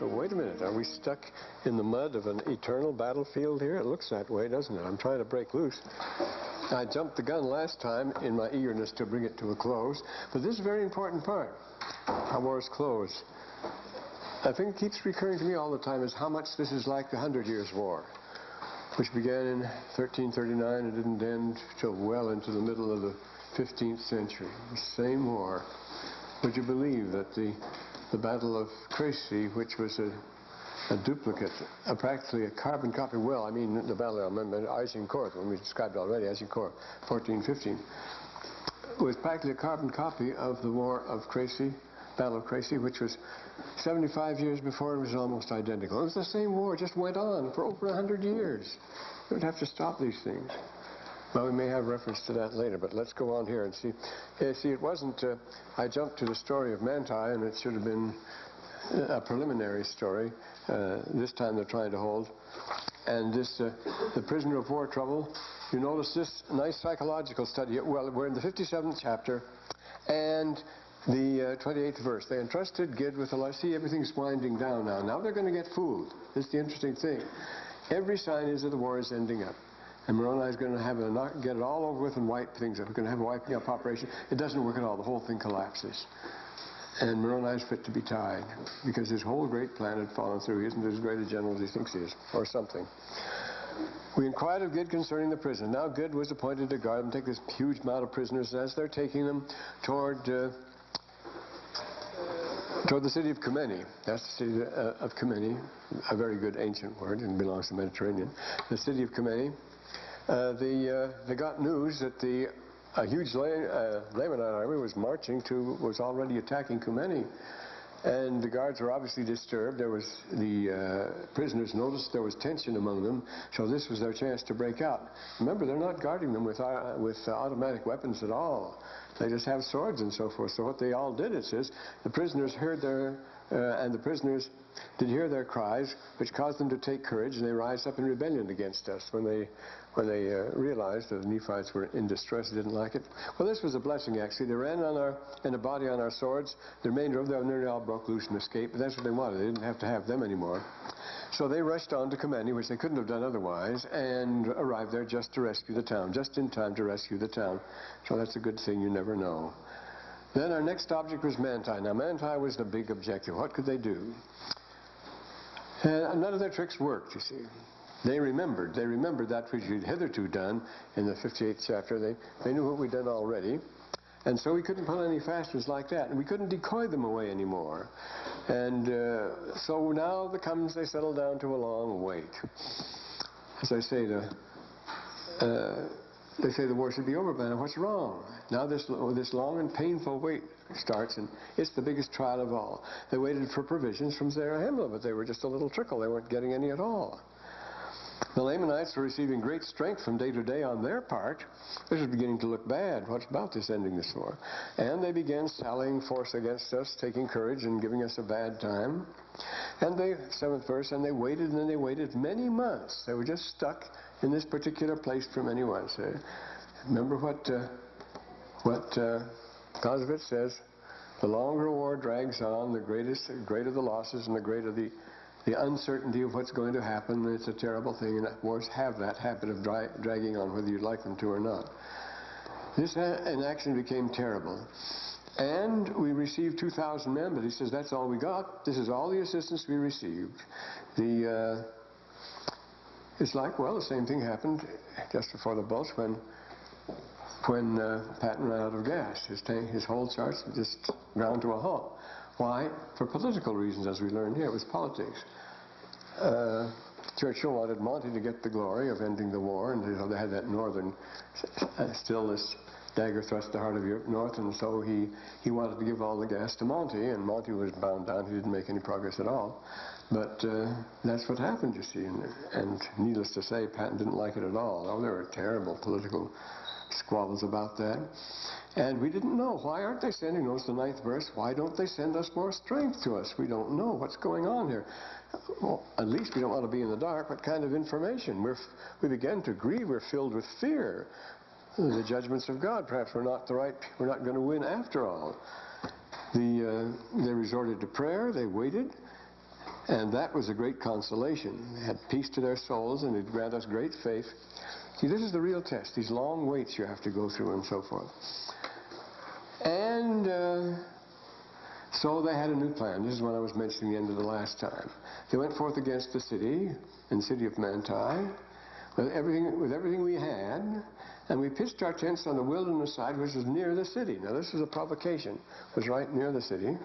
So wait a minute, are we stuck in the mud of an eternal battlefield here? It looks that way, doesn't it? I'm trying to break loose. I jumped the gun last time in my eagerness to bring it to a close, but this is a very important part. Our war is closed. I think it keeps recurring to me all the time is how much this is like the 100 Years' War, which began in 1339 and didn't end till well into the middle of the 15th century. The same war. Would you believe that the Battle of Crécy, which was a duplicate, practically a carbon copy, well, I mean the Battle of Agincourt, when we described already, Agincourt, 1415, was practically a carbon copy of the War of Crécy, Battle of Crécy, which was 75 years before. It was almost identical. It was the same war, just went on for over 100 years. We would have to stop these things. Well, we may have reference to that later, but let's go on here and see. See, it wasn't, I jumped to the story of Manti, and it should have been a preliminary story. This time they're trying to hold. And this, the prisoner of war trouble, you notice this nice psychological study. Well, we're in the 57th chapter, and the 28th verse. They entrusted Gid with the life. See, everything's winding down now. Now they're going to get fooled. This is the interesting thing. Every sign is that the war is ending up. And Moroni is going to have get it all over with and wipe things up. We're going to have a wiping up operation. It doesn't work at all. The whole thing collapses. And Moroni is fit to be tied because his whole great plan had fallen through. He isn't as great a general as he thinks he is, or something. We inquired of Gid concerning the prison. Now Gid was appointed to guard them, take this huge amount of prisoners as they're taking them toward the city of Komeni. That's the city of Komeni, a very good ancient word, and belongs to the Mediterranean. The city of Komeni. They got news that a huge Lamanite army was already attacking Komeni. And the guards were obviously disturbed. The prisoners noticed there was tension among them, so this was their chance to break out. Remember, they're not guarding them with automatic weapons at all. They just have swords and so forth. So what they all did, it says, the prisoners heard and the prisoners did hear their cries, which caused them to take courage, and they rise up in rebellion against us when they realized that the Nephites were in distress, didn't like it. Well, this was a blessing, actually. They ran in a body on our swords. The remainder of them nearly all broke loose and escaped, but that's what they wanted. They didn't have to have them anymore. So they rushed on to Komeni, which they couldn't have done otherwise, and arrived there just to rescue the town, just in time to rescue the town. So that's a good thing. You never know. Then our next object was Manti. Now, Manti was the big objective. What could they do? None of their tricks worked, you see. They remembered that which we'd hitherto done in the 58th chapter. They knew what we'd done already. And so we couldn't pull any fasters like that. And we couldn't decoy them away anymore. And so now they settle down to a long wait. As I say, they say the war should be over by now. What's wrong? Now this long and painful wait starts, and it's the biggest trial of all. They waited for provisions from Zarahemla, but they were just a little trickle. They weren't getting any at all. The Lamanites were receiving great strength from day to day on their part. This was beginning to look bad. What's about this ending this war? And they began sallying force against us, taking courage and giving us a bad time. And the 7th verse, and they waited, and then they waited many months. They were just stuck in this particular place for many months. Remember what Clausewitz says, the longer war drags on, the greater the losses and the greater the uncertainty of what's going to happen. It's a terrible thing, and wars have that habit of dragging on, whether you'd like them to or not. This inaction became terrible. And we received 2,000 men, but he says that's all we got. This is all the assistance we received. It's like, well, the same thing happened just before the Bulge when Patton ran out of gas. His whole charts just ground to a halt. Why? For political reasons, as we learned here. It was politics. Churchill wanted Manti to get the glory of ending the war, and they had that northern, still this dagger thrust the heart of Europe north, and so he wanted to give all the gas to Manti, and Manti was bound down. He didn't make any progress at all. But that's what happened, you see, and needless to say, Patton didn't like it at all. Oh, there were terrible political squabbles about that. And we didn't know. Why aren't they sending, notice the 9th verse, why don't they send us more strength to us? We don't know what's going on here. Well, at least we don't want to be in the dark. What kind of information? We began to grieve. We're filled with fear. The judgments of God. Perhaps we're not going to win after all. They resorted to prayer. They waited. And that was a great consolation. They had peace to their souls, and it granted us great faith. See, this is the real test, these long waits you have to go through and so forth. And so they had a new plan. This is what I was mentioning the end of the last time. They went forth against the city, in the city of Manti, with everything we had, and we pitched our tents on the wilderness side, which was near the city. Now this was a provocation. It was right near the city.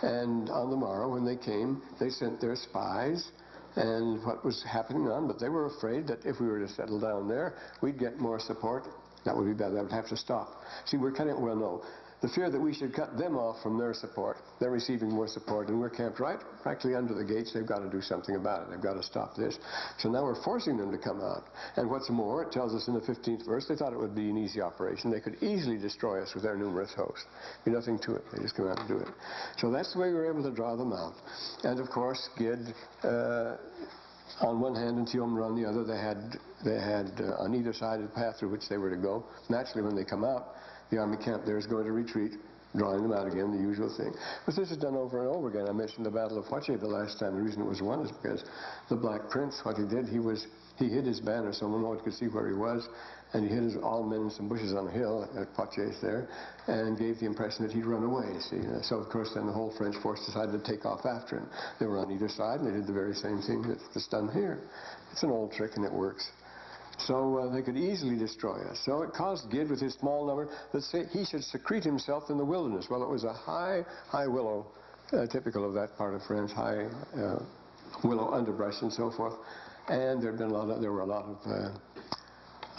And on the morrow, when they came, they sent their spies and what was happening on, but they were afraid that if we were to settle down there, we'd get more support. That would be bad. That would have to stop. See, we're cutting, well, no. The fear that we should cut them off from their support. They're receiving more support, and we're camped right practically under the gates. They've got to do something about it. They've got to stop this. So now we're forcing them to come out. And what's more, it tells us in the 15th verse, they thought it would be an easy operation. They could easily destroy us with their numerous hosts. Be nothing to it. They just come out and do it. So that's the way we were able to draw them out. And of course, Gid, on one hand and Tiomra on the other, they had on either side of the path through which they were to go. Naturally, when they come out, the army camp there is going to retreat, drawing them out again, the usual thing. But this is done over and over again. I mentioned the Battle of Huache the last time. The reason it was won is because the Black Prince, what he did, he hid his banner so no one could see where he was, and he hid all men in some bushes on a hill at Huache's there, and gave the impression that he'd run away, see. So, of course, then the whole French force decided to take off after him. They were on either side, and they did the very same thing that's done here. It's an old trick, and it works. So they could easily destroy us. So it caused Gid, with his small number, that he should secrete himself in the wilderness. Well, it was a high willow, typical of that part of France, high willow underbrush and so forth. And there were a lot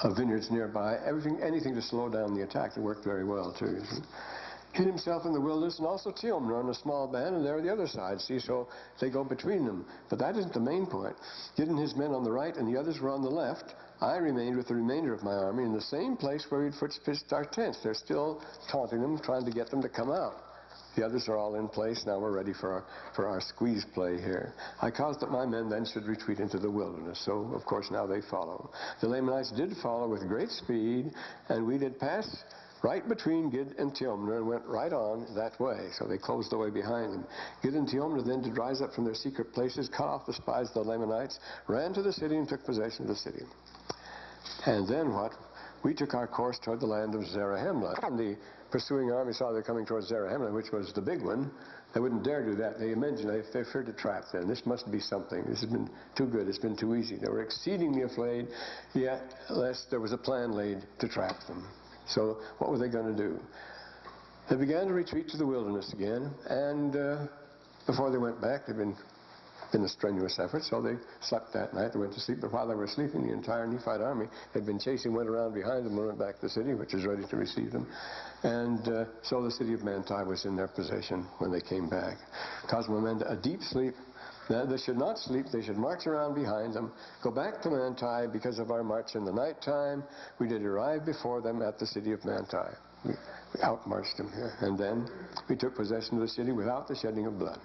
of vineyards nearby. Anything to slow down the attack. It worked very well too. You see. Hid himself in the wilderness, and also Tiomra on a small band, and they're on the other side, see, so they go between them. But that isn't the main point. Gid and his men on the right, and the others were on the left. I remained with the remainder of my army in the same place where we'd pitched our tents. They're still taunting them, trying to get them to come out. The others are all in place. Now we're ready for our squeeze play here. I caused that my men then should retreat into the wilderness. So, of course, now they follow. The Lamanites did follow with great speed, and we did pass right between Gid and Tiomra and went right on that way. So they closed the way behind them. Gid and Tiomra then did rise up from their secret places, cut off the spies of the Lamanites, ran to the city and took possession of the city. And then what? We took our course toward the land of Zarahemla. And the pursuing army saw they're coming towards Zarahemla, which was the big one. They wouldn't dare do that. They imagined they feared to trap them. This must be something. This has been too good. It's been too easy. They were exceedingly afraid, yet lest there was a plan laid to trap them. So what were they going to do? They began to retreat to the wilderness again, and before they went back, they'd been a strenuous effort, so they slept that night. They went to sleep, but while they were sleeping, the entire Nephite army had been chasing, went around behind them and went back to the city, which was ready to receive them. And so the city of Manti was in their possession when they came back. Caused them a deep sleep. Now, they should not sleep. They should march around behind them, go back to Manti. Because of our march in the nighttime, we did arrive before them at the city of Manti. We outmarched them here, and then we took possession of the city without the shedding of blood.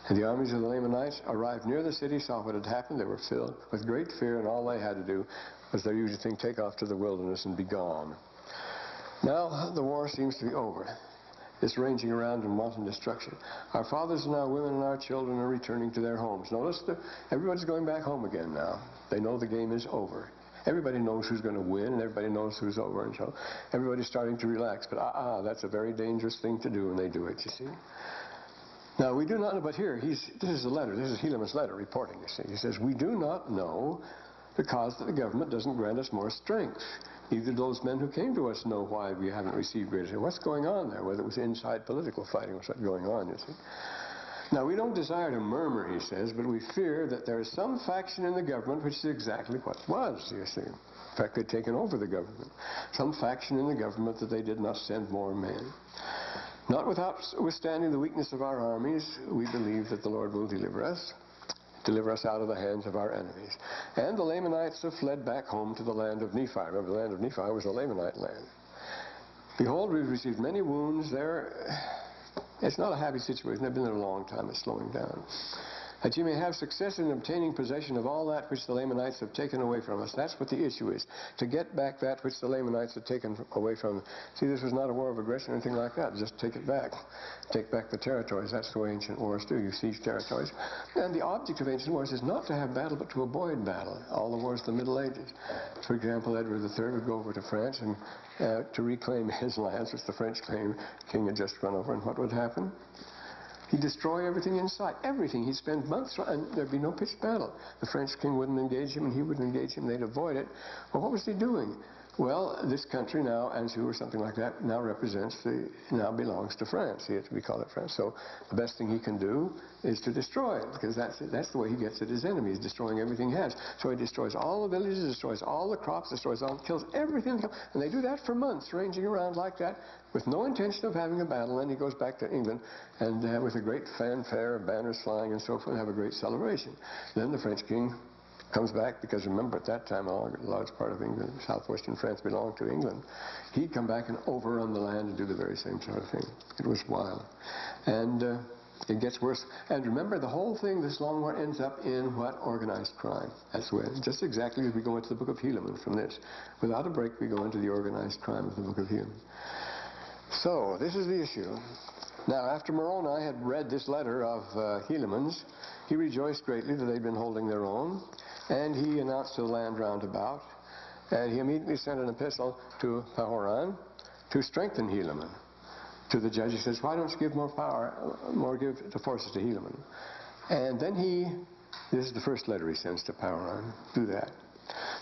And the armies of the Lamanites arrived near the city, saw what had happened. They were filled with great fear, and all they had to do was their usual thing, take off to the wilderness and be gone. Now the war seems to be over. This ranging around and wanton destruction. Our fathers and our women and our children are returning to their homes. Notice that everybody's going back home again now. They know the game is over. Everybody knows who's going to win, and everybody knows who's over, and so everybody's starting to relax. But that's a very dangerous thing to do, and they do it, you see. Now, we do not know, but here, this is a letter, this is Helaman's letter reporting, you see. He says, we do not know because that the government doesn't grant us more strength. Neither do those men who came to us know why we haven't received greater strength. What's going on there? Whether it was inside political fighting or what's going on, you see. Now, we don't desire to murmur, he says, but we fear that there is some faction in the government which is exactly what was, you see. In fact, they'd taken over the government. Some faction in the government that they did not send more men. Notwithstanding the weakness of our armies, we believe that the Lord will deliver us out of the hands of our enemies. And the Lamanites have fled back home to the land of Nephi. Remember, the land of Nephi was the Lamanite land. Behold, we've received many wounds there. It's not a happy situation. They've been there a long time. It's slowing down. that you may have success in obtaining possession of all that which the Lamanites have taken away from us. That's what the issue is, to get back that which the Lamanites had taken away from them. See, this was not a war of aggression or anything like that. Just take it back. Take back the territories. That's the way ancient wars do. You siege territories. And the object of ancient wars is not to have battle, but to avoid battle. All the wars of the Middle Ages. For example, Edward III would go over to France and to reclaim his lands, which the French king had just run over. And what would happen? He'd destroy everything in sight, everything. He'd spend months, and there'd be no pitched battle. The French king wouldn't engage him, and he wouldn't engage him. They'd avoid it. Well, what was he doing? Well, this country now, Anjou or something like that, now belongs to France. We call it France. So the best thing he can do is to destroy it, because that's the way he gets at his enemies, destroying everything he has. So he destroys all the villages, destroys all the crops, kills everything. And they do that for months, ranging around like that, with no intention of having a battle. Then he goes back to England, and with a great fanfare, banners flying and so forth, and have a great celebration. Then the French king comes back, because remember, at that time, a large part of England, southwestern France, belonged to England. He'd come back and overrun the land and do the very same sort of thing. It was wild. And it gets worse. And remember, the whole thing, this long war, ends up in what? Organized crime. That's where, just exactly as we go into the book of Helaman from this. Without a break, we go into the organized crime of the book of Helaman. So, this is the issue. Now, after Moroni had read this letter of Helaman's, he rejoiced greatly that they'd been holding their own, and he announced to the land round about, and he immediately sent an epistle to Pahoran to strengthen Helaman. To the judge, he says, why don't you give give the forces to Helaman? And then this is the first letter he sends to Pahoran. Do that.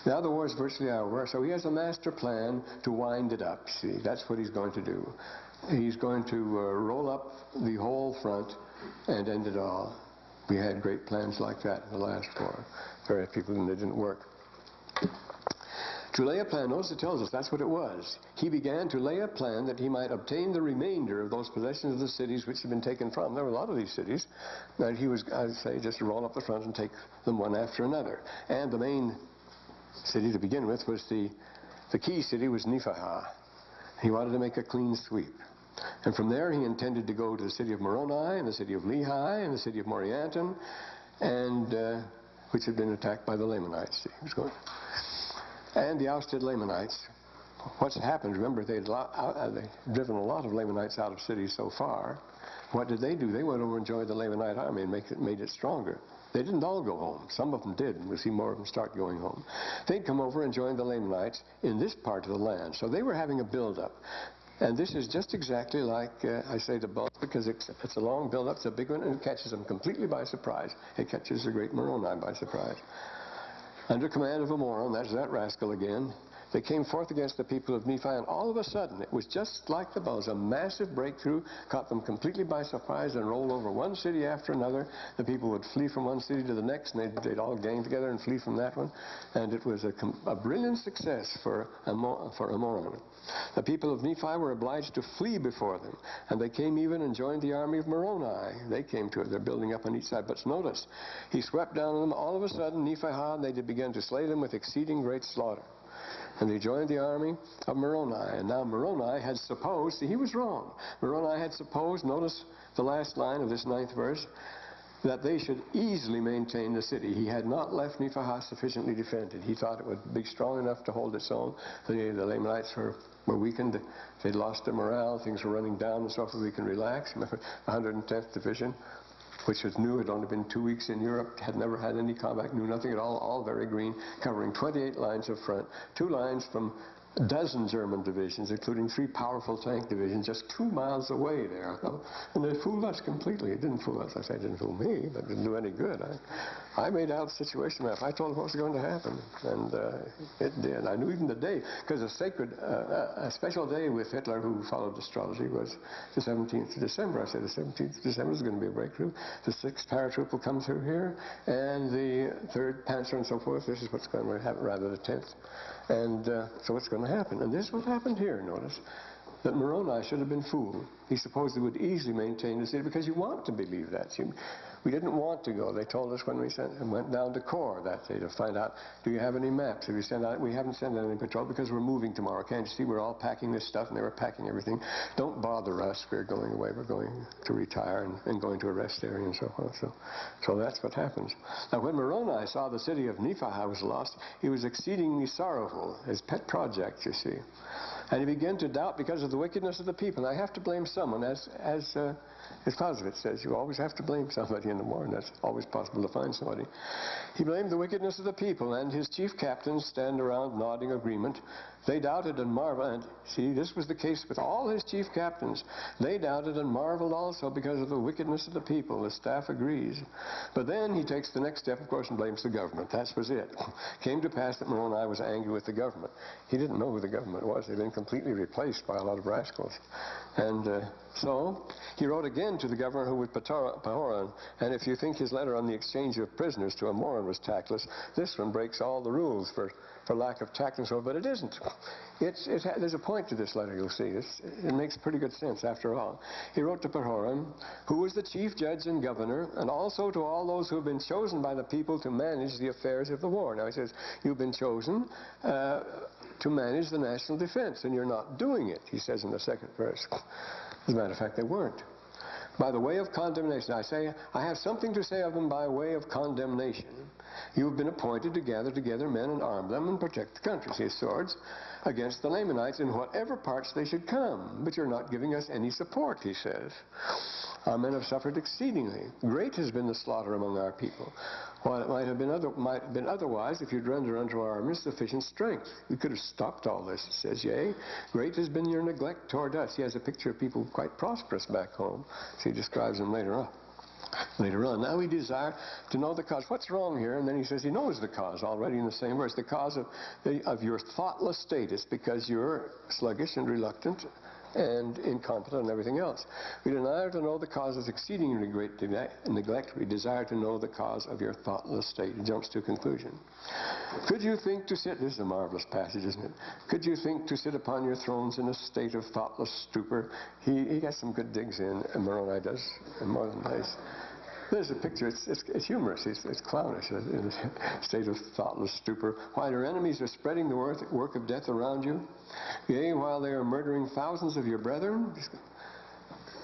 Now the war is virtually over, so he has a master plan to wind it up. See, that's what he's going to do. He's going to roll up the whole front and end it all. We had great plans like that in the last war. Very people, and they didn't work. To lay a plan, notice it tells us that's what it was. He began to lay a plan that he might obtain the remainder of those possessions of the cities which had been taken from. There were a lot of these cities, and he was, I'd say, just to roll up the front and take them one after another. And the main city to begin with was the key city was Nephihah. He wanted to make a clean sweep. And from there he intended to go to the city of Moroni and the city of Lehi and the city of Morianton, and which had been attacked by the Lamanites. He was going. And the ousted Lamanites. What's happened, remember, they'd driven a lot of Lamanites out of cities so far. What did they do? They went over and joined the Lamanite army and made it stronger. They didn't all go home. Some of them did, and we'll see more of them start going home. They'd come over and join the Lamanites in this part of the land. So they were having a build-up. And this is just exactly like, I say, the bulk, because it's a long build-up, it's a big one, and it catches them completely by surprise. It catches the great Moroni by surprise. Under command of a moron, that's that rascal again, they came forth against the people of Nephi, and all of a sudden, it was just like the bulls. A massive breakthrough caught them completely by surprise and rolled over one city after another. The people would flee from one city to the next, and they'd all gang together and flee from that one. And it was a brilliant success for a moron. The people of Nephi were obliged to flee before them, and they came even and joined the army of Moroni. They came to it. They're building up on each side. But notice, he swept down on them. All of a sudden, Nephihah, and they did begin to slay them with exceeding great slaughter. And they joined the army of Moroni. And now Moroni had supposed, see, he was wrong. Moroni had supposed, notice the last line of this 9th verse, that they should easily maintain the city. He had not left Nephihah sufficiently defended. He thought it would be strong enough to hold its own. The Lamanites were weakened. They'd lost their morale. Things were running down and so forth. We can relax. Remember, the 110th Division, which was new, had only been 2 weeks in Europe, had never had any combat, knew nothing at all very green, covering 28 lines of front, 2 lines from a dozen German divisions, including 3 powerful tank divisions, just 2 miles away there. And they fooled us completely. It didn't fool us. I say it didn't fool me, but it didn't do any good. I made out the situation map. I told them what was going to happen, and it did. I knew even the day, because a special day with Hitler, who followed astrology, was the 17th of December. I said the 17th of December is going to be a breakthrough. The 6th paratroop will come through here, and the 3rd Panzer and so forth. This is what's going to happen, rather the 10th. And so what's going to happen? And this is what happened here, notice, that Moroni should have been fooled. He supposed he would easily maintain the city, because you want to believe that. We didn't want to go. They told us when we went down to Kor that day to find out, do you have any maps? Have you sent out? We haven't sent out any patrol because we're moving tomorrow. Can't you see we're all packing this stuff? And they were packing everything. Don't bother us. We're going away. We're going to retire and going to a rest area and so forth. So that's what happens. Now, when Moroni saw the city of Nephi was lost, he was exceedingly sorrowful. His pet project, you see. And he began to doubt because of the wickedness of the people. And I have to blame someone, as Clausewitz says, you always have to blame somebody in the war, and that's always possible to find somebody. He blamed the wickedness of the people, and his chief captains stand around nodding agreement. They doubted and marveled, and see, this was the case with all his chief captains. They doubted and marveled also because of the wickedness of the people. The staff agrees. But then he takes the next step, of course, and blames the government. That was it. Came to pass that Moroni was angry with the government. He didn't know who the government was. They'd been completely replaced by a lot of rascals. And so he wrote again to the governor, who was Pahoran, and if you think his letter on the exchange of prisoners to a Moron was tactless, this one breaks all the rules for lack of tact and so on, but it isn't. There's a point to this letter, you'll see. It makes pretty good sense, after all. He wrote to Pahoran, who was the chief judge and governor, and also to all those who have been chosen by the people to manage the affairs of the war. Now he says, you've been chosen to manage the national defense, and you're not doing it, he says in the second verse. As a matter of fact, they weren't. By the way of condemnation, I have something to say of them by way of condemnation. You have been appointed to gather together men and arm them and protect the country, his swords, against the Lamanites in whatever parts they should come. But you're not giving us any support, he says. Our men have suffered exceedingly. Great has been the slaughter among our people. While it might have been otherwise if you'd render unto our army sufficient strength. We could have stopped all this, he says. Yea, great has been your neglect toward us. He has a picture of people quite prosperous back home. So he describes them later on. Now we desire to know the cause. What's wrong here? And then he says he knows the cause already in the same verse. The cause of your thoughtless state is because you're sluggish and reluctant and incompetent and everything else. We desire to know the cause of exceedingly great neglect. We desire to know the cause of your thoughtless state. He jumps to a conclusion. Could you think to sit, this is a marvelous passage, isn't it? Could you think to sit upon your thrones in a state of thoughtless stupor? He got some good digs in, and Moroni does, and more than nice. There's a picture, it's humorous, it's clownish, in a state of thoughtless stupor. While your enemies are spreading the work of death around you, yea, while they are murdering thousands of your brethren,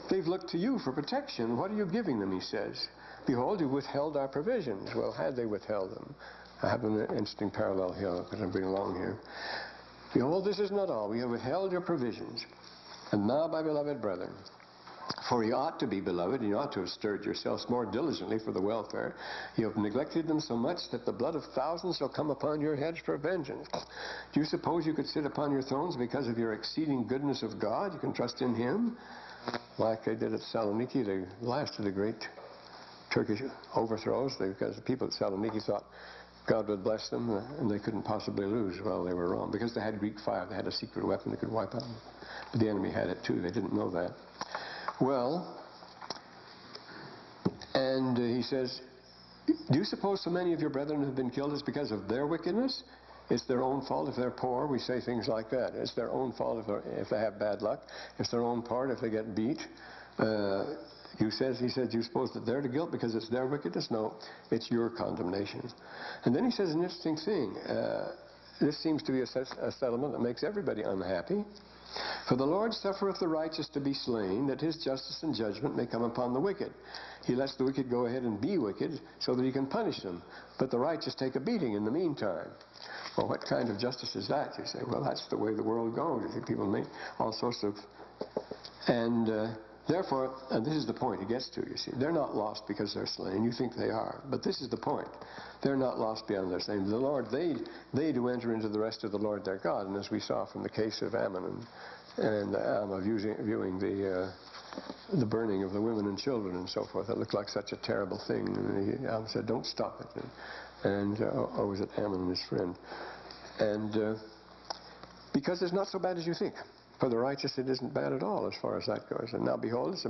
they've looked to you for protection. What are you giving them, he says? Behold, you withheld our provisions. Well, had they withheld them? I have an interesting parallel here, because I'm bringing along here. Behold, this is not all. We have withheld your provisions. And now, my beloved brethren, for ye ought to be beloved, and you ought to have stirred yourselves more diligently for the welfare. You have neglected them so much that the blood of thousands shall come upon your heads for vengeance. Do you suppose you could sit upon your thrones because of your exceeding goodness of God? You can trust in him, like they did at Saloniki, the last of the great Turkish overthrows, because the people at Saloniki thought God would bless them, and they couldn't possibly lose. Well, they were wrong, because they had Greek fire. They had a secret weapon that could wipe out them. But the enemy had it too. They didn't know that. Well, and he says, do you suppose so many of your brethren have been killed is because of their wickedness? It's their own fault if they're poor. We say things like that. It's their own fault if they have bad luck. It's their own part if they get beat. He says, do you suppose that they're to guilt because it's their wickedness? No, it's your condemnation. And then he says an interesting thing. This seems to be a settlement that makes everybody unhappy. For the Lord suffereth the righteous to be slain, that his justice and judgment may come upon the wicked. He lets the wicked go ahead and be wicked so that he can punish them. But the righteous take a beating in the meantime. Well, what kind of justice is that? You say, well, that's the way the world goes. You see, people make all sorts of... And therefore, and this is the point he gets to, you see. They're not lost because they're slain. You think they are. But this is the point. They're not lost beyond their slain. The Lord, they do enter into the rest of the Lord their God. And as we saw from the case of Ammon and Alma viewing the burning of the women and children and so forth, it looked like such a terrible thing. And Alma said, don't stop it. Or was it Ammon and his friend? And because it's not so bad as you think. For the righteous it isn't bad at all as far as that goes. And now behold, it's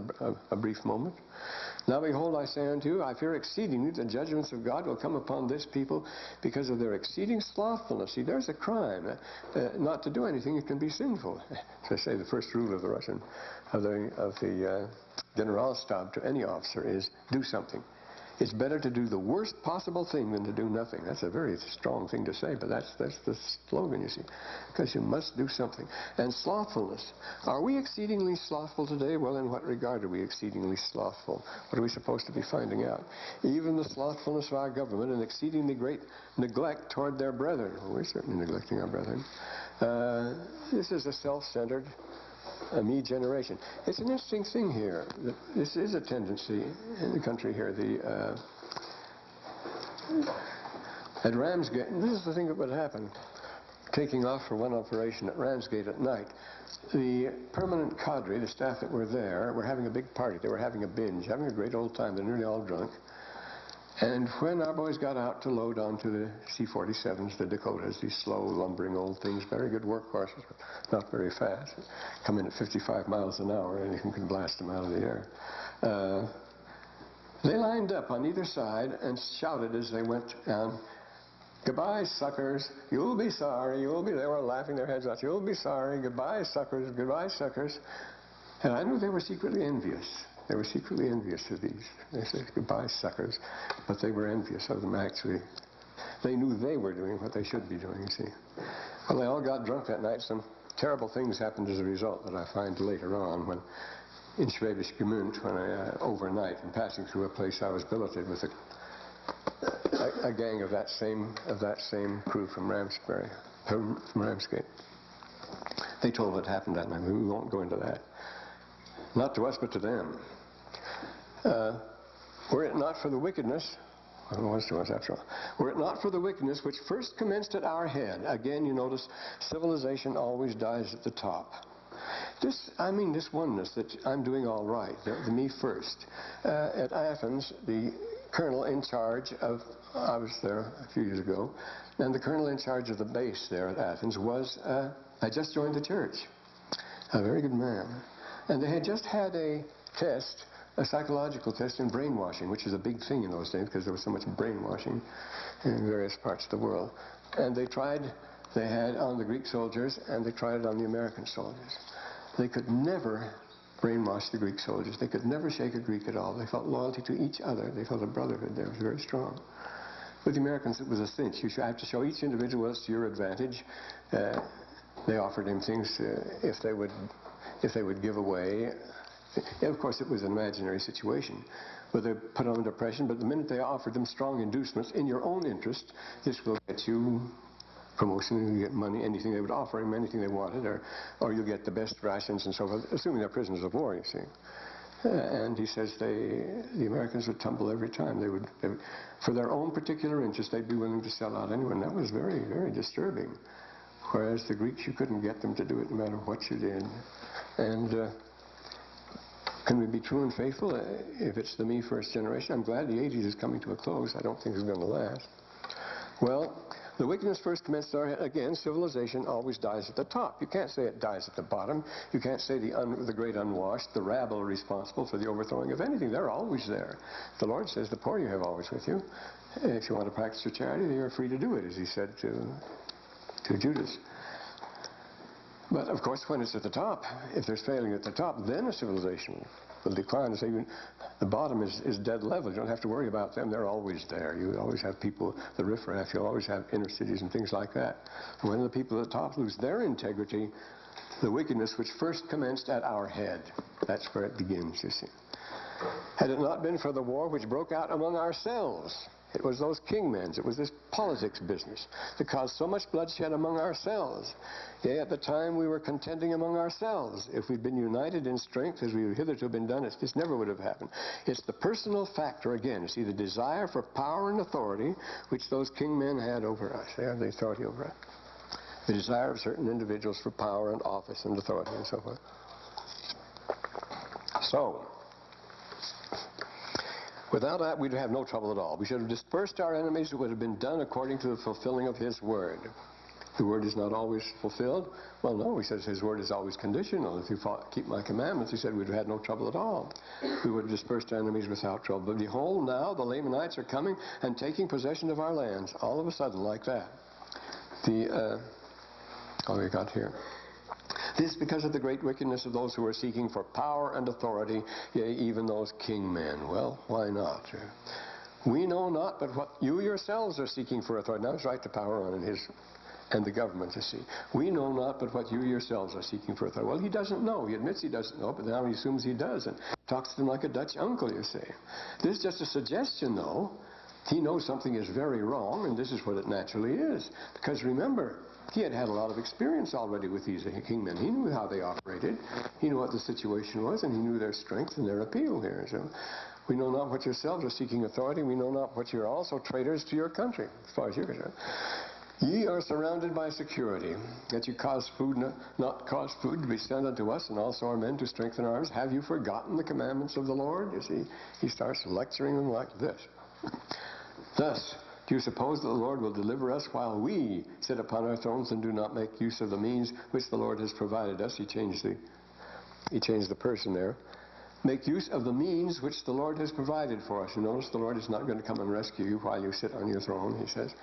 a brief moment. Now behold, I say unto you, I fear exceedingly the judgments of God will come upon this people because of their exceeding slothfulness. See, there's a crime. Not to do anything, it can be sinful. As I say, the first rule of the Russian, of the Generalstab to any officer is do something. It's better to do the worst possible thing than to do nothing. That's a very strong thing to say, but that's the slogan, you see, because you must do something. And slothfulness. Are we exceedingly slothful today? Well, in what regard are we exceedingly slothful? What are we supposed to be finding out? Even the slothfulness of our government and exceedingly great neglect toward their brethren. Well, we're certainly neglecting our brethren. This is a self-centered me generation. It's an interesting thing here. This is a tendency in the country here. At Ramsgate, and this is the thing that would happen. Taking off for one operation at Ramsgate at night, the permanent cadre, the staff that were there, were having a big party. They were having a binge, having a great old time. They're nearly all drunk. And when our boys got out to load onto the C-47s, the Dakotas, these slow, lumbering old things, very good workhorses, but not very fast, come in at 55 miles an hour, anything can blast them out of the air. They lined up on either side and shouted as they went down, "Goodbye, suckers, you'll be sorry, you'll be," they were laughing their heads off, "You'll be sorry, goodbye, suckers, goodbye, suckers." And I knew they were secretly envious. They were secretly envious of these. They said, "Goodbye, suckers." But they were envious of them, actually. They knew they were doing what they should be doing, you see. Well, they all got drunk that night. Some terrible things happened as a result that I find later on when, in Schwäbisch Gmünd, when I, overnight, and passing through a place I was billeted with a gang of that same crew from Ramsgate. They told what happened that night. We won't go into that. Not to us, but to them. Were it not for the wickedness, well, it was to us after all. Were it not for the wickedness which first commenced at our head, again, you notice, civilization always dies at the top. This oneness that I'm doing all right, the me first. At Athens, the colonel in charge of, I was there a few years ago, and the colonel in charge of the base there at Athens was, I just joined the church. A very good man. And they had just had a test, a psychological test in brainwashing, which is a big thing in those days because there was so much brainwashing in various parts of the world. And they had on the Greek soldiers, and they tried it on the American soldiers. They could never brainwash the Greek soldiers. They could never shake a Greek at all. They felt loyalty to each other. They felt a brotherhood there. It was very strong. With the Americans, it was a cinch. You have to show each individual it's to your advantage. They offered him things if they would give away. And of course, it was an imaginary situation, but they put them under pressure. But the minute they offered them strong inducements in your own interest, this will get you promotion, you get money, anything they would offer him, anything they wanted, or you'll get the best rations and so forth, assuming they're prisoners of war, you see. And he says the Americans would tumble every time. They would, for their own particular interest, they'd be willing to sell out anyone. That was very, very disturbing. Whereas the Greeks, you couldn't get them to do it no matter what you did. And can we be true and faithful if it's the me first generation? I'm glad the 80s is coming to a close. I don't think it's going to last. Well, the wickedness first commenced our head. Again, civilization always dies at the top. You can't say it dies at the bottom. You can't say the great unwashed, the rabble are responsible for the overthrowing of anything. They're always there. The Lord says, the poor you have always with you. If you want to practice your charity, you're free to do it, as he said to Judas. But of course, when it's at the top, if there's failing at the top, then a civilization will decline. And say the bottom is dead level. You don't have to worry about them. They're always there. You always have people, the riffraff. You'll always have inner cities and things like that. When the people at the top lose their integrity, the wickedness which first commenced at our head, that's where it begins, you see. Had it not been for the war which broke out among ourselves, it was those kingmen's, it was this politics business that caused so much bloodshed among ourselves. Yea, at the time we were contending among ourselves. If we'd been united in strength as we hitherto been done, this never would have happened. It's the personal factor again. You see, the desire for power and authority which those kingmen had over us. They had the authority over us. The desire of certain individuals for power and office and authority and so forth. So, without that, we'd have no trouble at all. We should have dispersed our enemies. It would have been done according to the fulfilling of his word. The word is not always fulfilled. Well, no, he says his word is always conditional. If you keep my commandments, he said we'd have had no trouble at all. We would have dispersed our enemies without trouble. But behold, now the Lamanites are coming and taking possession of our lands. All of a sudden, like that. What we got here. This is because of the great wickedness of those who are seeking for power and authority, yea, even those king men. Well, why not? We know not but what you yourselves are seeking for authority. Now it's right to Pahoran and the government, you see. We know not but what you yourselves are seeking for authority. Well, he doesn't know. He admits he doesn't know, but now he assumes he does and talks to them like a Dutch uncle, you see. This is just a suggestion, though. He knows something is very wrong, and this is what it naturally is. Because remember, he had had a lot of experience already with these kingmen. He knew how they operated. He knew what the situation was, and he knew their strength and their appeal here. So, we know not what yourselves are seeking authority. We know not what you're also traitors to your country, as far as you're concerned. Ye are surrounded by security, that you cause food, not cause food to be sent unto us, and also our men to strengthen ours. Have you forgotten the commandments of the Lord? You see, he starts lecturing them like this. Thus, do you suppose that the Lord will deliver us while we sit upon our thrones and do not make use of the means which the Lord has provided us? He changed the person there. Make use of the means which the Lord has provided for us. You notice the Lord is not going to come and rescue you while you sit on your throne, he says.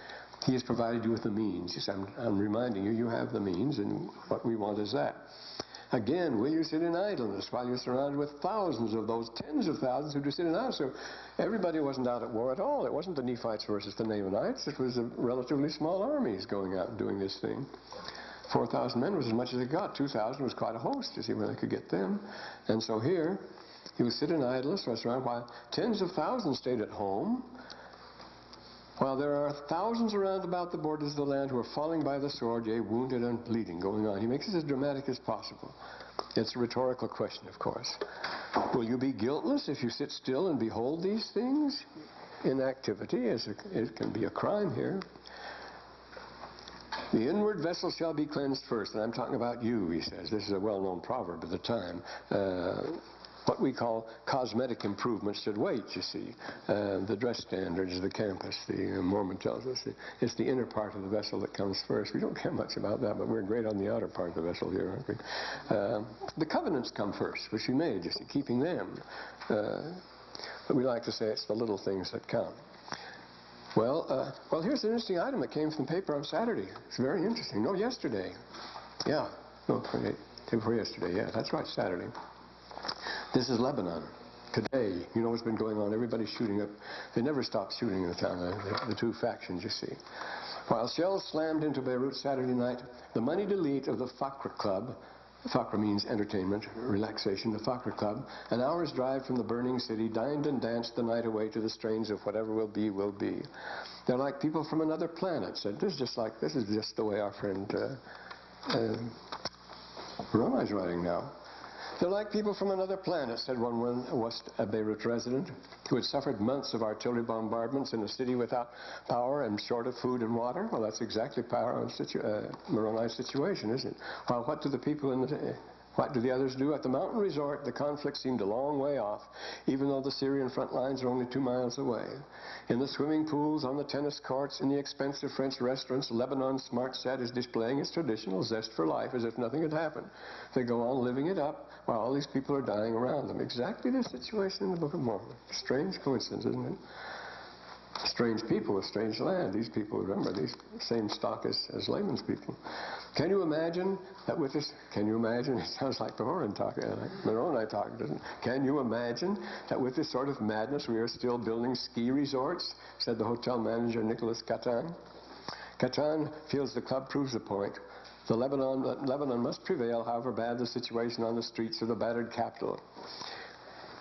He has provided you with the means. He says, I'm reminding you, you have the means, and what we want is that. Again, will you sit in idleness while you're surrounded with thousands of those tens of thousands who do sit in idleness? So everybody wasn't out at war at all. It wasn't the Nephites versus the Ammonites. It was a relatively small armies going out and doing this thing. 4,000 men was as much as they got. 2,000 was quite a host, you see, when they could get them. And so here, he would sit in idleness while tens of thousands stayed at home, while there are thousands around about the borders of the land who are falling by the sword, yea, wounded and bleeding, going on. He makes it as dramatic as possible. It's a rhetorical question, of course. Will you be guiltless if you sit still and behold these things? Inactivity it can be a crime here. The inward vessel shall be cleansed first. And I'm talking about you, he says. This is a well-known proverb of the time. What we call cosmetic improvements should wait, you see. The dress standards, the campus, the Mormon tells us. It's the inner part of the vessel that comes first. We don't care much about that, but we're great on the outer part of the vessel here, aren't we? The covenants come first, which we made, you see, keeping them. But we like to say it's the little things that count. Well, here's an interesting item that came from the paper on Saturday. It's very interesting. No, yesterday. Yeah. No, day before yesterday. Yeah, that's right, Saturday. This is Lebanon. Today, you know what's been going on. Everybody's shooting up. They never stop shooting in the town, the two factions, you see. While shells slammed into Beirut Saturday night, the moneyed elite of the Fakra Club, Fakra means entertainment, relaxation, the Fakra Club, an hour's drive from the burning city, dined and danced the night away to the strains of whatever will be, will be. They're like people from another planet. Said, this is just the way our friend Moroni's writing now. They're like people from another planet, said one West Beirut resident who had suffered months of artillery bombardments in a city without power and short of food and water. Well, that's exactly Moroni's situation, isn't it? While what do the people what do the others do? At the mountain resort, the conflict seemed a long way off, even though the Syrian front lines are only 2 miles away. In the swimming pools, on the tennis courts, in the expensive French restaurants, Lebanon's smart set is displaying its traditional zest for life as if nothing had happened. They go on living it up while all these people are dying around them. Exactly the situation in the Book of Mormon. Strange coincidence, isn't it? Strange people with strange land. These people, remember, these same stock as Laman's people. Can you imagine that with this? Can you imagine? It sounds like Pahoran talking, like Moroni talking, doesn't it? Can you imagine that with this sort of madness we are still building ski resorts? Said the hotel manager Nicholas Catan. Catan feels the club proves the point. Lebanon must prevail, however bad the situation on the streets of the battered capital.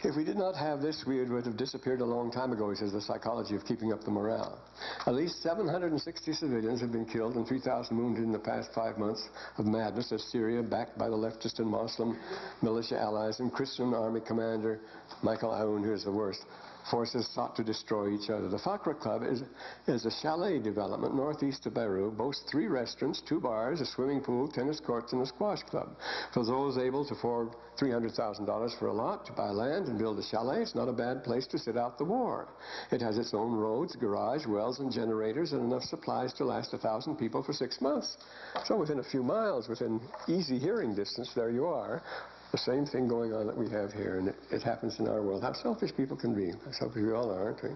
If we did not have this, we would have disappeared a long time ago, he says, the psychology of keeping up the morale. At least 760 civilians have been killed and 3,000 wounded in the past 5 months of madness as Syria, backed by the leftist and Muslim militia allies and Christian army commander Michael Aoun, who is the worst, forces sought to destroy each other. The Fakra Club is a chalet development northeast of Beirut, boasts 3 restaurants, 2 bars, a swimming pool, tennis courts, and a squash club. For those able to afford $300,000 for a lot to buy land and build a chalet, it's not a bad place to sit out the war. It has its own roads, garage, wells, and generators, and enough supplies to last 1,000 people for 6 months. So within a few miles, within easy hearing distance, there you are. The same thing going on that we have here, and it happens in our world. How selfish people can be. How selfish we all are, aren't we?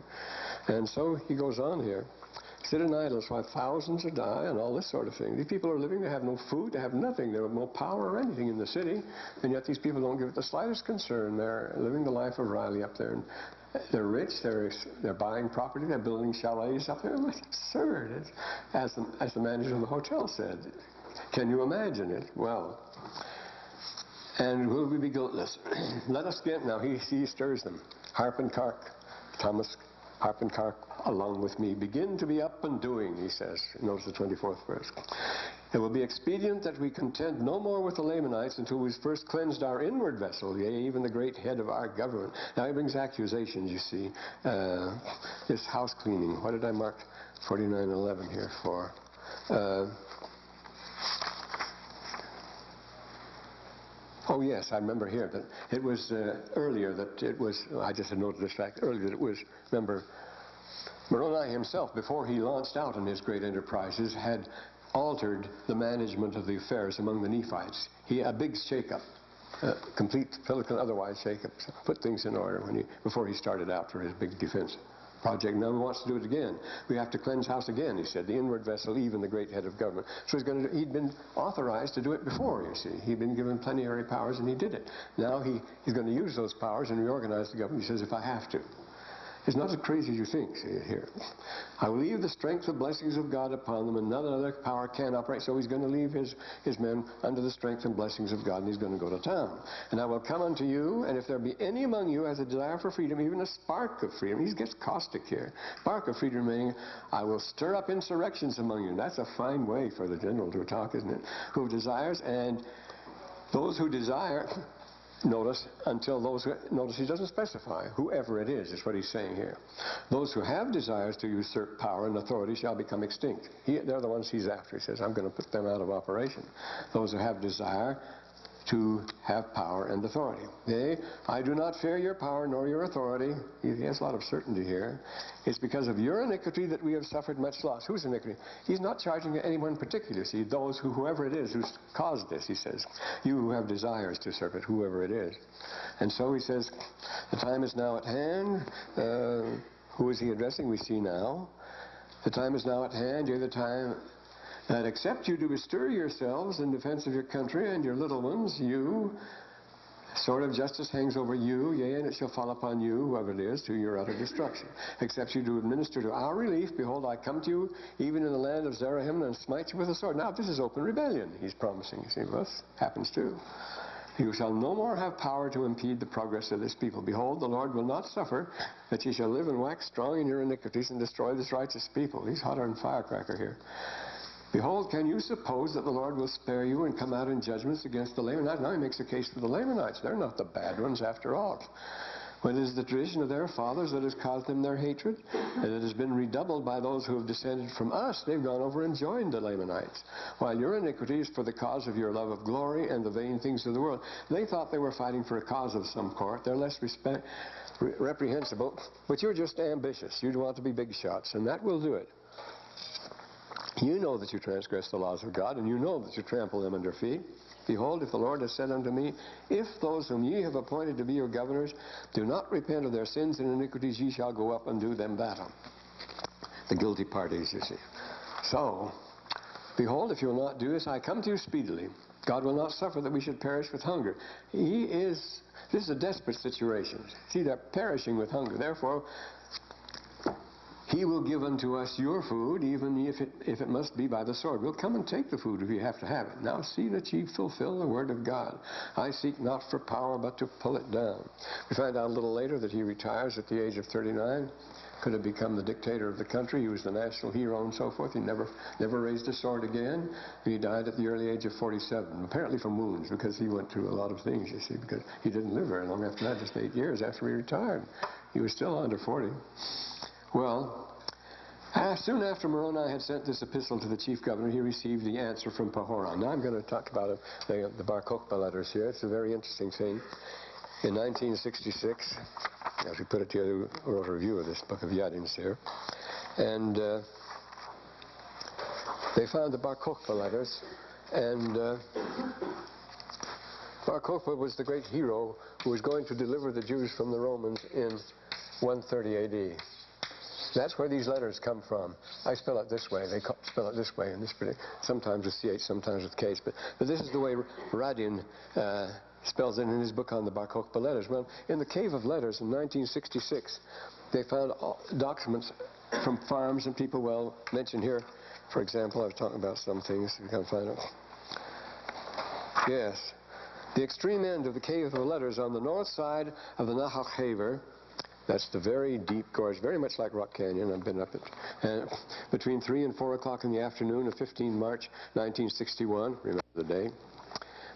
And so he goes on here. Sit in idleness while thousands are dying and all this sort of thing. These people are living, they have no food, they have nothing. They have no power or anything in the city, and yet these people don't give it the slightest concern. They're living the life of Riley up there. They're rich, they're buying property, they're building chalets up there. It's absurd. As the manager of the hotel said, can you imagine it? Well, and will we be guiltless? Let us get, now he stirs them. Harp and cark, Thomas, harp and cark along with me. Begin to be up and doing, he says. Notice the 24th verse. It will be expedient that we contend no more with the Lamanites until we've first cleansed our inward vessel, yea, even the great head of our government. Now he brings accusations, you see. This house cleaning. What did I mark 49:11 here for? Oh yes, I remember here that it was earlier that it was, I just had noted this fact earlier, that it was, remember, Moroni himself, before he launched out on his great enterprises, had altered the management of the affairs among the Nephites. A big shake-up, complete political otherwise shake-up, put things in order before he started out for his big defense project. Now he wants to do it again. We have to cleanse house again, he said, the inward vessel, even the great head of government. So he'd been authorized to do it before, you see. He'd been given plenary powers and he did it. Now he's going to use those powers and reorganize the government. He says, if I have to. It's not as crazy as you think, see here. I will leave the strength of blessings of God upon them, and none other power can operate. So he's going to leave his men under the strength and blessings of God, and he's going to go to town. And I will come unto you, and if there be any among you who has a desire for freedom, even a spark of freedom, he gets caustic here, spark of freedom remaining, I will stir up insurrections among you. And that's a fine way for the general to talk, isn't it? Who desires, and those who desire... Notice he doesn't specify. Whoever it is what he's saying here. Those who have desires to usurp power and authority shall become extinct. They're the ones he's after. He says, I'm going to put them out of operation. Those who have desire to have power and authority. Yea, I do not fear your power nor your authority. He has a lot of certainty here. It's because of your iniquity that we have suffered much loss. Whose iniquity? He's not charging anyone particular. See, whoever it is who's caused this, he says. You who have desires to serve it, whoever it is. And so he says, the time is now at hand. Who is he addressing? We see now. The time is now at hand. You're the time... that except you do bestir yourselves in defense of your country and your little ones, sword of justice hangs over you, yea, and it shall fall upon you, whoever it is, to your utter destruction. Except you do administer to our relief, behold, I come to you, even in the land of Zarahemla, and smite you with a sword. Now, this is open rebellion, he's promising. You see, well, this happens too. You shall no more have power to impede the progress of this people. Behold, the Lord will not suffer that ye shall live and wax strong in your iniquities and destroy this righteous people. He's hotter than firecracker here. Behold, can you suppose that the Lord will spare you and come out in judgments against the Lamanites? Now he makes a case for the Lamanites. They're not the bad ones after all. When it is the tradition of their fathers that has caused them their hatred, and it has been redoubled by those who have descended from us, they've gone over and joined the Lamanites. While your iniquity is for the cause of your love of glory and the vain things of the world. They thought they were fighting for a cause of some sort. They're less reprehensible, but you're just ambitious. You want to be big shots, and that will do it. You know that you transgress the laws of God, and you know that you trample them under feet. Behold, if the Lord has said unto me, if those whom ye have appointed to be your governors do not repent of their sins and iniquities, ye shall go up and do them battle. The guilty parties, you see. So, behold, if you will not do this, I come to you speedily. God will not suffer that we should perish with hunger. This is a desperate situation. See, they're perishing with hunger. Therefore, he will give unto us your food, even if it must be by the sword. We'll come and take the food if you have to have it. Now see that ye fulfill the word of God. I seek not for power, but to pull it down. We find out a little later that he retires at the age of 39. Could have become the dictator of the country. He was the national hero and so forth. He never raised a sword again. He died at the early age of 47, apparently from wounds, because he went through a lot of things, you see, because he didn't live very long after that, just 8 years after he retired. He was still under 40. Well, soon after Moroni had sent this epistle to the chief governor, he received the answer from Pahoran. Now I'm going to talk about the Bar Kokhba letters here. It's a very interesting thing. In 1966, as we put it together, we wrote a review of this book of Yadins here. And they found the Bar Kokhba letters. And Bar Kokhba was the great hero who was going to deliver the Jews from the Romans in 130 A.D. That's where these letters come from. I spell it this way. They spell it this way. In this sometimes with CH, sometimes with K's. But this is the way Radin spells it in his book on the Bar Kokhba letters. Well, in the Cave of Letters in 1966, they found documents from farms and people, well, mentioned here. For example, I was talking about some things. You can find it. Yes. The extreme end of the Cave of Letters on the north side of the Nahal Haver. That's the very deep gorge, very much like Rock Canyon. I've been up it. Between 3 and 4 o'clock in the afternoon of 15 March 1961, remember the day,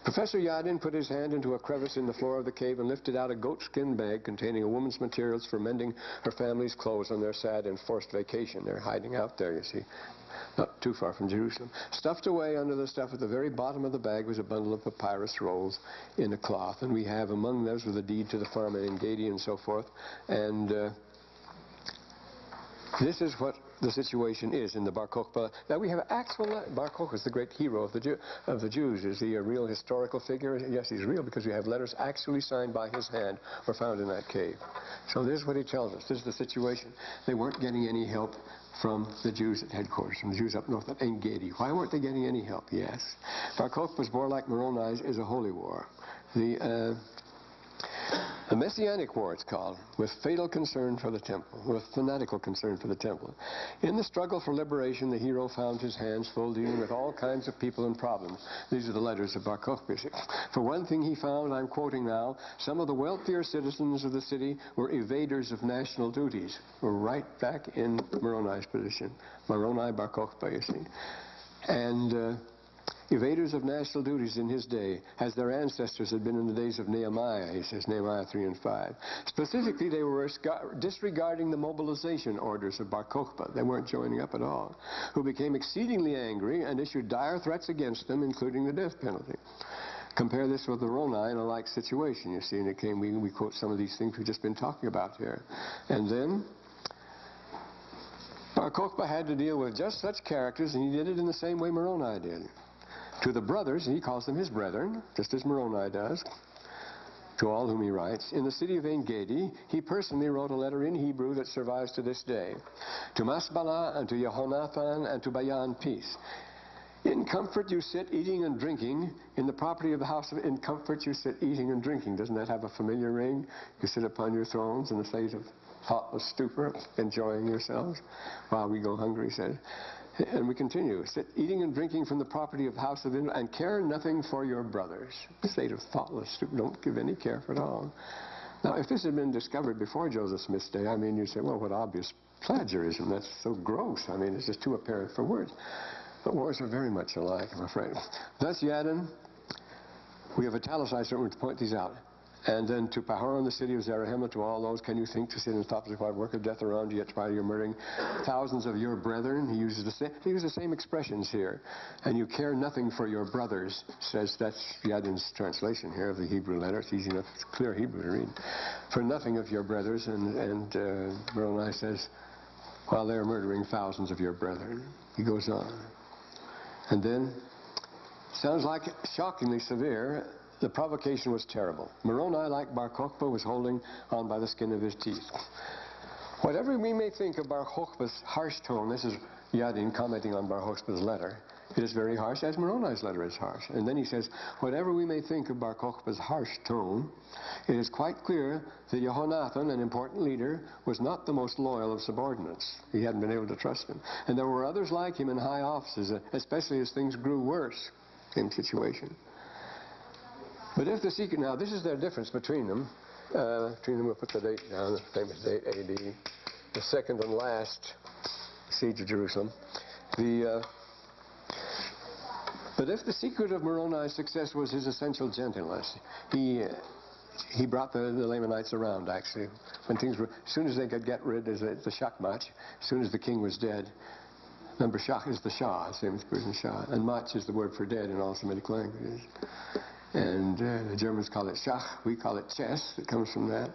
Professor Yadin put his hand into a crevice in the floor of the cave and lifted out a goatskin bag containing a woman's materials for mending her family's clothes on their sad and forced vacation. They're hiding out there, you see, not too far from Jerusalem. Stuffed away under the stuff at the very bottom of the bag was a bundle of papyrus rolls in a cloth, and we have among those with a deed to the farm in En-Gedi and so forth. And this is what the situation is in the Bar Kokhba. Now we have actual, Bar Kokhba is the great hero of the Jews. Is he a real historical figure? Yes, he's real because we have letters actually signed by his hand were found in that cave. So this is what he tells us. This is the situation. They weren't getting any help from the Jews at headquarters, from the Jews up north at En-Gedi. Why weren't they getting any help? Yes. Bar Kokhba's war, like Moroni's, is a holy war. The Messianic War, it's called, with fatal concern for the temple, with fanatical concern for the temple. In the struggle for liberation, the hero found his hands full dealing with all kinds of people and problems. These are the letters of Bar Kokhba. For one thing he found, I'm quoting now, some of the wealthier citizens of the city were evaders of national duties. We're right back in Moroni's position. Moroni, Bar Kokhba, you see. And evaders of national duties in his day, as their ancestors had been in the days of Nehemiah, he says, Nehemiah 3 and 5. Specifically, they were disregarding the mobilization orders of Bar Kokhba. They weren't joining up at all, who became exceedingly angry and issued dire threats against them, including the death penalty. Compare this with the Moroni in a like situation, you see, and it came, we quote some of these things we've just been talking about here. And then Bar Kokhba had to deal with just such characters, and he did it in the same way Moroni did. To the brothers, and he calls them his brethren, just as Moroni does, to all whom he writes, in the city of En-Gedi, he personally wrote a letter in Hebrew that survives to this day. To Masbala and to Yehonathan and to Bayan, peace. In comfort you sit eating and drinking in the property of the house of... In comfort you sit eating and drinking. Doesn't that have a familiar ring? You sit upon your thrones in a state of thoughtless stupor, enjoying yourselves, while we go hungry, he says. And we continue, sit eating and drinking from the property of the house of Israel, and care nothing for your brothers. State of thoughtless stupor, don't give any care for it all. Now, if this had been discovered before Joseph Smith's day, I mean, you'd say, well, what obvious plagiarism. That's so gross. I mean, it's just too apparent for words. But wars are very much alike, I'm afraid. Thus, Yadin, we have italicized certain to point these out. And then to Pahoran, the city of Zarahemla, to all those, can you think to sit in the top of the quiet work of death around you, yet while you're murdering thousands of your brethren? He uses the same expressions here. And you care nothing for your brothers, says, that's Yadin's translation here of the Hebrew letter. It's easy enough, it's clear Hebrew to read. For nothing of your brothers, and Moroni says, while they're murdering thousands of your brethren. He goes on. And then, sounds like shockingly severe. The provocation was terrible. Moroni, like Bar Kokhba, was holding on by the skin of his teeth. Whatever we may think of Bar Kokhba's harsh tone, this is Yadin commenting on Bar Kokhba's letter, it is very harsh, as Moroni's letter is harsh. And then he says, whatever we may think of Bar Kokhba's harsh tone, it is quite clear that Yehonathan, an important leader, was not the most loyal of subordinates. He hadn't been able to trust him. And there were others like him in high offices, especially as things grew worse in situation. But if the secret, now this is their difference between them. We'll put the date down, the famous date, AD, the second and last siege of Jerusalem. But if the secret of Moroni's success was his essential gentleness, he brought the Lamanites around, actually. When things were, as soon as they could get rid of the Shachmach, as soon as the king was dead. Remember, Shach is the Shah, same as person Shah, and Mach is the word for dead in all Semitic languages. And the Germans call it Shach, we call it Chess, it comes from that.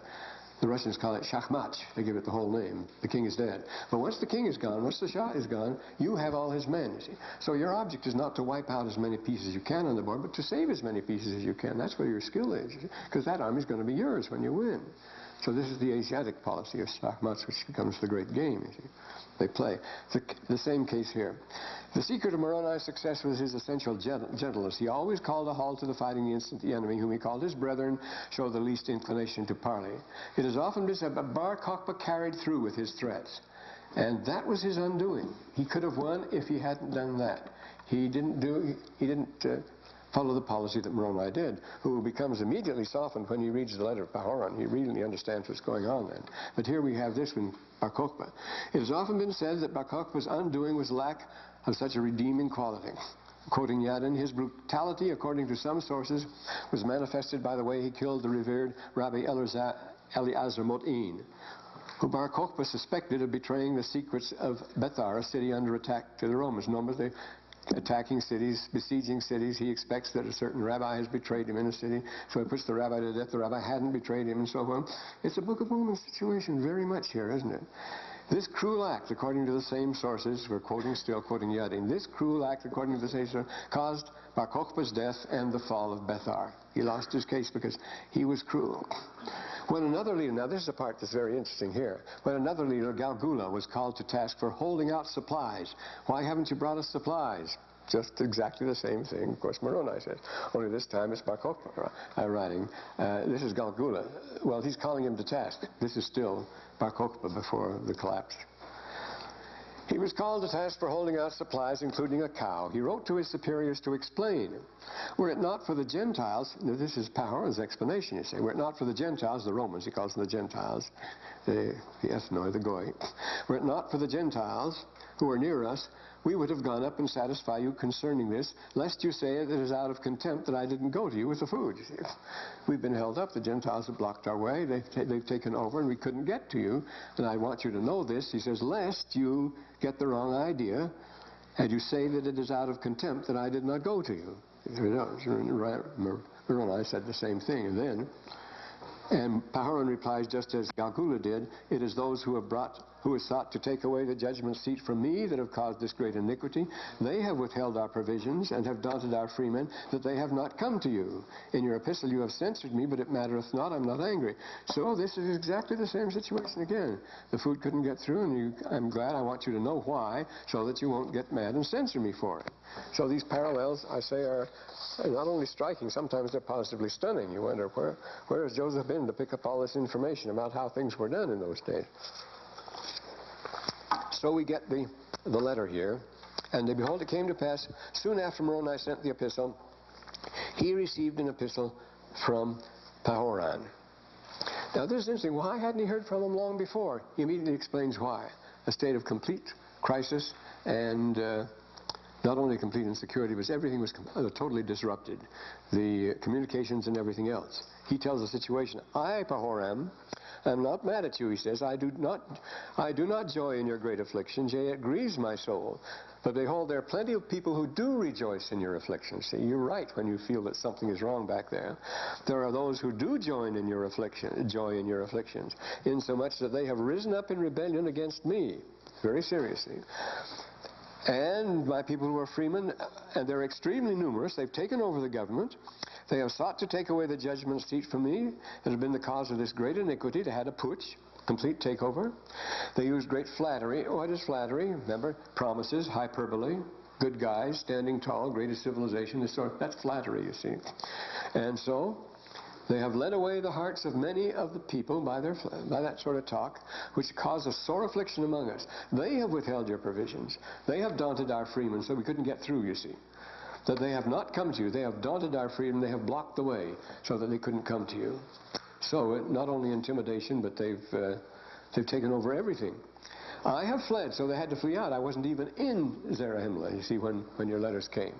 The Russians call it Shachmach, they give it the whole name. The king is dead. But once the king is gone, once the Shah is gone, you have all his men, you see. So your object is not to wipe out as many pieces as you can on the board, but to save as many pieces as you can. That's where your skill is, because that army is going to be yours when you win. So this is the Asiatic policy of shachmats, which becomes the great game, you see. They play. The same case here. The secret of Moroni's success was his essential gentleness. He always called a halt to the fighting the instant the enemy, whom he called his brethren, showed the least inclination to parley. It has often been said that Bar Kokhba carried through with his threats. And that was his undoing. He could have won if he hadn't done that. He didn't follow the policy that Moroni did, who becomes immediately softened when he reads the letter of Pahoran. He really understands what's going on then. But here we have this one, Bar Kokhba. It has often been said that Bar Kokhba's undoing was lack of such a redeeming quality. Quoting Yadin, his brutality, according to some sources, was manifested by the way he killed the revered Rabbi Eliezer Mot'in, who Bar Kokhba suspected of betraying the secrets of Bethar, a city under attack to the Romans. Normally, attacking cities, besieging cities. He expects that a certain rabbi has betrayed him in a city, so he puts the rabbi to death. The rabbi hadn't betrayed him, and so on. It's a Book of Mormon situation very much here, isn't it? This cruel act, according to the same sources, we're still quoting Yadin, this cruel act, according to the same sources, caused Bar Kokhba's death and the fall of Bethar. He lost his case because he was cruel. When another leader, now this is a part that's very interesting here, when another leader, Galgula, was called to task for holding out supplies. Why haven't you brought us supplies? Just exactly the same thing, of course, Moroni says. Only this time it's Bar Kokhba writing. This is Galgula. Well, he's calling him to task. This is still Bar Kokhba before the collapse. He was called to task for holding out supplies, including a cow. He wrote to his superiors to explain. Were it not for the Gentiles, now this is Pahoran's explanation, you say, were it not for the Gentiles, the Romans, he calls them the Gentiles, the ethnoi, the goy, were it not for the Gentiles who are near us, we would have gone up and satisfy you concerning this, lest you say that it is out of contempt that I didn't go to you with the food. You see, we've been held up. The Gentiles have blocked our way. They've taken over, and we couldn't get to you. And I want you to know this. He says, lest you get the wrong idea, and you say that it is out of contempt that I did not go to you. Moroni said the same thing. And Pahoran replies, just as Galgula did, it is those who have sought to take away the judgment seat from me that have caused this great iniquity. They have withheld our provisions and have daunted our freemen, that they have not come to you. In your epistle you have censured me, but it mattereth not, I'm not angry. So this is exactly the same situation again. The food couldn't get through, and I'm glad, I want you to know why, so that you won't get mad and censor me for it. So these parallels, I say, are not only striking, sometimes they're positively stunning. You wonder, where has Joseph been to pick up all this information about how things were done in those days? So we get the letter here. And behold, it came to pass, soon after Moroni sent the epistle, he received an epistle from Pahoran. Now this is interesting. Why hadn't he heard from him long before? He immediately explains why. A state of complete crisis, and not only complete insecurity, but everything was totally disrupted. The communications and everything else. He tells the situation. I, Pahoran, am not mad at you, he says. I do not joy in your great afflictions, yea, it grieves my soul. But behold, there are plenty of people who do rejoice in your afflictions. See, you're right when you feel that something is wrong back there. There are those who do joy in your afflictions, insomuch that they have risen up in rebellion against me, very seriously. And my people who are freemen, and they're extremely numerous, they've taken over the government. They have sought to take away the judgment seat from me. It has been the cause of this great iniquity. They had a putsch, complete takeover. They used great flattery. What is flattery? Remember, promises, hyperbole, good guys, standing tall, greatest civilization. That's flattery, you see. And so they have led away the hearts of many of the people by that sort of talk, which caused a sore affliction among us. They have withheld your provisions. They have daunted our freemen, so we couldn't get through, you see. That they have not come to you. They have daunted our freedom. They have blocked the way so that they couldn't come to you. So not only intimidation, but they've taken over everything. I have fled, so they had to flee out. I wasn't even in Zarahemla, you see, when your letters came.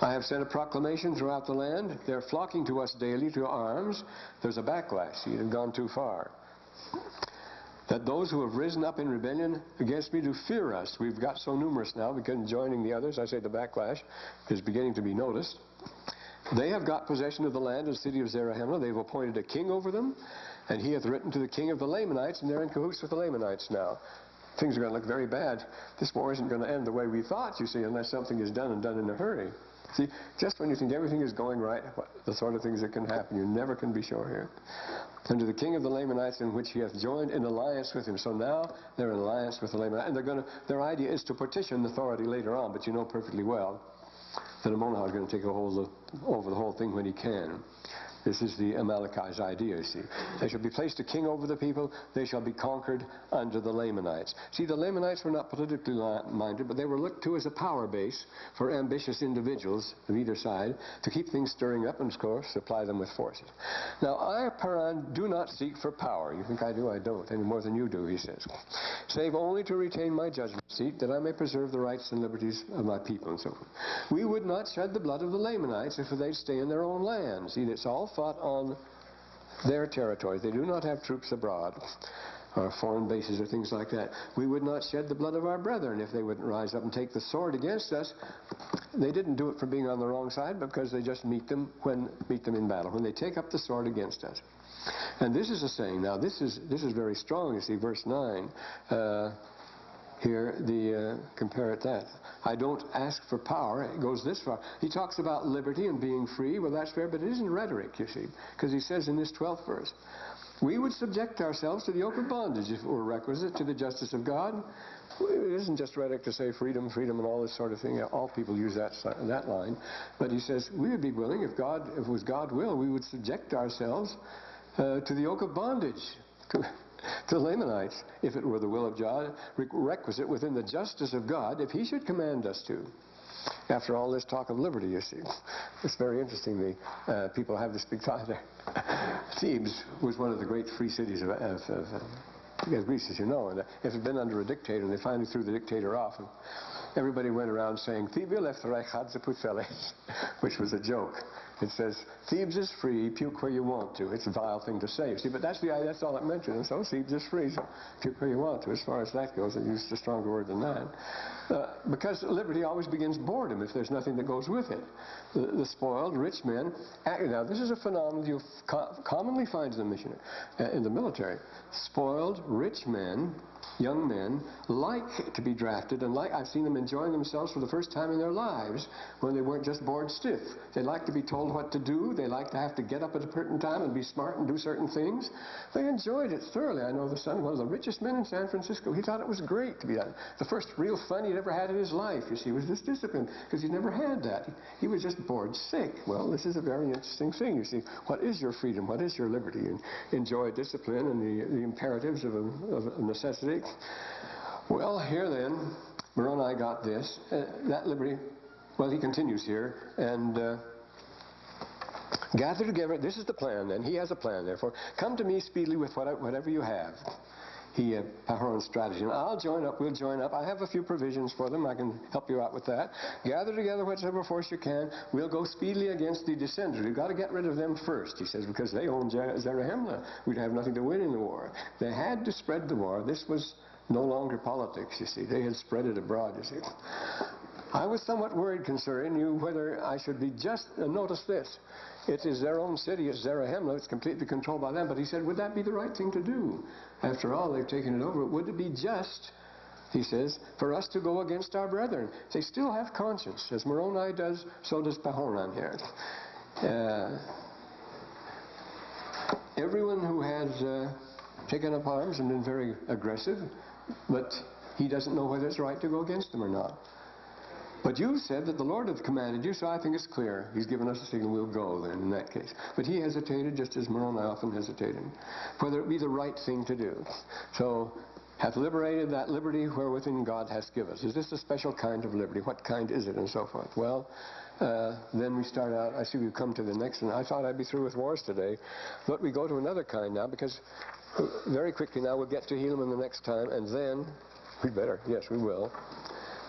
I have sent a proclamation throughout the land. They're flocking to us daily to arms. There's a backlash. You've gone too far. That those who have risen up in rebellion against me do fear us. We've got so numerous now because joining the others, I say the backlash is beginning to be noticed. They have got possession of the land and city of Zarahemla. They've appointed a king over them, and he hath written to the king of the Lamanites, and they're in cahoots with the Lamanites now. things are going to look very bad. This war isn't going to end the way we thought, you see, unless something is done and done in a hurry. See, just when you think everything is going right, the sort of things that can happen, you never can be sure here. Unto the king of the Lamanites, in which he hath joined in alliance with him. So now they're in alliance with the Lamanites, and their idea is to partition authority later on, but you know perfectly well that Amonah is going to take over the whole thing when he can. This is the Amalekites' idea, you see. They shall be placed a king over the people. They shall be conquered under the Lamanites. See, the Lamanites were not politically minded, but they were looked to as a power base for ambitious individuals of either side to keep things stirring up and, of course, supply them with forces. Now, I, Pahoran, do not seek for power. You think I do? I don't, any more than you do, he says. Save only to retain my judgment seat, that I may preserve the rights and liberties of my people, and so forth. We would not shed the blood of the Lamanites if they'd stay in their own land. See, it's all fought on their territories. They do not have troops abroad or foreign bases or things like that. We would not shed the blood of our brethren if they wouldn't rise up and take the sword against us. They didn't do it for being on the wrong side, because they just meet them in battle, when they take up the sword against us. And this is a saying. Now this is very strong. You see, verse 9 here, compare it that. I don't ask for power. It goes this far. He talks about liberty and being free. Well, that's fair, but it isn't rhetoric, you see, because he says in this 12th verse, we would subject ourselves to the yoke of bondage if it were requisite to the justice of God. It isn't just rhetoric to say freedom, freedom, and all this sort of thing. All people use that line. But he says we would be willing, if it was God's will, we would subject ourselves to the yoke of bondage, to the Lamanites, if it were the will of God, requisite within the justice of God, if he should command us to. After all this talk of liberty, you see. It's very interesting. The people have this big thought there. Thebes was one of the great free cities of Greece, as you know. And if it had been under a dictator, and they finally threw the dictator off, and everybody went around saying, which was a joke. It says, Thebes is free, puke where you want to. It's a vile thing to say, you see, but that's all it mentioned. And so Thebes is free, so puke where you want to. As far as that goes, it used a stronger word than that. Because liberty always begins boredom if there's nothing that goes with it. The spoiled, rich men, now this is a phenomenon you commonly find in the military. Spoiled, rich men, young men, like to be drafted, and I've seen them enjoying themselves for the first time in their lives when they weren't just bored stiff. They like to be told what to do. They like to have to get up at a certain time and be smart and do certain things. They enjoyed it thoroughly. I know the son, one of the richest men in San Francisco, he thought it was great to be done. The first real fun he'd ever had in his life, you see, was this discipline, because he'd never had that. He was just bored sick. Well, this is a very interesting thing, you see. What is your freedom? What is your liberty? And enjoy discipline and the imperatives of necessity. Well, here then, Moroni got this. That liberty, well, he continues here, and gather together, this is the plan then. He has a plan, therefore. Come to me speedily with whatever you have. Pahoran's strategy. And I'll join up, we'll join up. I have a few provisions for them. I can help you out with that. Gather together whatever force you can. We'll go speedily against the descendants. We've got to get rid of them first, he says, because they own Zarahemla. We'd have nothing to win in the war. They had to spread the war. This was no longer politics, you see. They had spread it abroad, you see. I was somewhat worried concerning you whether I should be just, notice this, it is their own city, it's Zarahemla, it's completely controlled by them, but he said, would that be the right thing to do? After all, they've taken it over. Would it be just, he says, for us to go against our brethren? They still have conscience. As Moroni does, so does Pahoran here. Everyone who has taken up arms and been very aggressive, but he doesn't know whether it's right to go against them or not. But you said that the Lord hath commanded you, so I think it's clear. He's given us a signal, we'll go then in that case. But he hesitated just as Moroni often hesitated, whether it be the right thing to do. So, hath liberated that liberty wherewithin God hath given us. Is this a special kind of liberty? What kind is it? And so forth. Well, then we start out, I see we've come to the next one. I thought I'd be through with wars today, but we go to another kind now, because very quickly now we'll get to Helaman the next time, and then, we'd better, yes we will.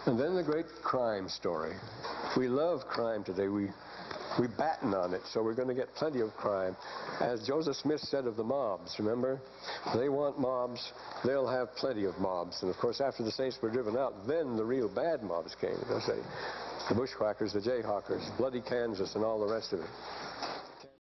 And then the great crime story. We love crime today. We batten on it, so we're going to get plenty of crime. As Joseph Smith said of the mobs, remember? They want mobs, they'll have plenty of mobs. And of course, after the saints were driven out, then the real bad mobs came, they'll say. The bushwhackers, the jayhawkers, bloody Kansas, and all the rest of it.